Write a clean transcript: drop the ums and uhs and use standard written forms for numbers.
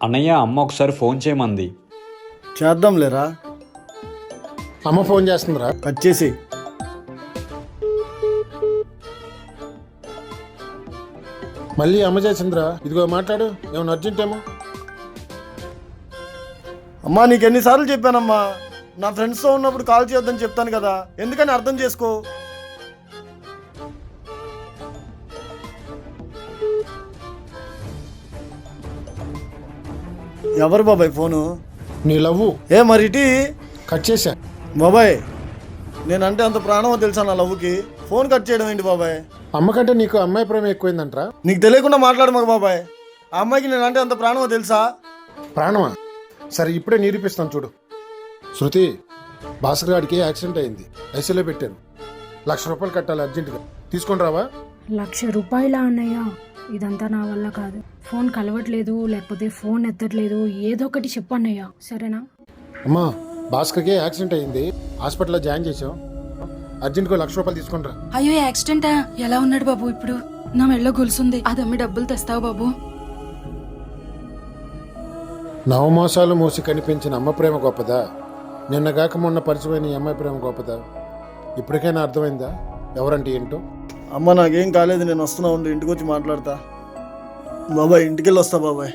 అన్నయ్య అమ్మ ఒకసారి ఫోన్ చేయమంది. చేద్దాం లేరా. అమ్మ ఫోన్ చేస్తుందిరా. కట్ చేసి. మళ్ళీ అమ్మ చేసిందిరా. ఇదిగో మాట్లాడు, ఏమన్నా అర్జెంట్ ఏమో. అమ్మా నీకు ఎన్నిసార్లు చెప్పానమ్మా, నా ఫ్రెండ్స్తో ఉన్నప్పుడు కాల్ చేయొద్దని చెప్తాను కదా, ఎందుకని అర్థం చేసుకో. ఎవరు బాబాయ్ ఫోను? నీ లవ్వు. ఏ మరి ఇటీ కట్ చేశా. బాబాయ్ నేనంటే అంత ప్రాణమో తెలుసా నా లవ్వుకి, ఫోన్ కట్ చేయడం ఏంటి బాబాయ్? అమ్మకంటే నీకు అమ్మాయి ప్రేమ ఎక్కువైందంటరా. నీకు తెలియకుండా మాట్లాడు మాకు బాబాయ్. ఆ అమ్మాయికి నేనంటే అంత ప్రాణమో తెలుసా? ప్రాణమా? సరే ఇప్పుడే నిరూపిస్తాను చూడు. శృతి, భాస్కర్ గారికి యాక్సిడెంట్ అయింది, ఐసీలో పెట్టాను. ₹1,00,000 కట్టాలి అర్జెంటుగా, తీసుకొని రావా? ₹1,00,000 అన్నయ్య? ఇదంతా నా వల్ల కాదు. ఫోన్ కలవట్లేదు, లేకపోతే ఫోన్ ఎత్తట్లేదు, ఏదో ఒకటి చెప్పు అన్నయ్య, సరేనా? అమ్మా, భాస్కర్కి యాక్సిడెంట్ అయింది, హాస్పిటల్లో జాయిన్ చేసాం. అర్జెంట్గా ₹1,00,000 తీసుకొని రా. అయ్యో యాక్సిడెంటా? ఎలా ఉన్నాడు బాబు ఇప్పుడు? నా మెళ్ళో గొలుసుంది, అదమ్మి డబ్బులు తెస్తావు బాబు. నవమోసాలు మూసి కనిపించిన అమ్మ ప్రేమ గొప్పదా, నిన్నగాక మొన్న పరిచయమైన ఈ అమ్మాయి ప్రేమ గొప్పదా? ఇప్పటికైనా అర్థమైందా ఎవరంటే ఏంటో? అమ్మ నాకేం కాలేదు, నేను వస్తున్నా ఉండి ఇంటికి వచ్చి మాట్లాడతా. బాబాయ్ ఇంటికి వెళ్ళి వస్తా బాబాయ్.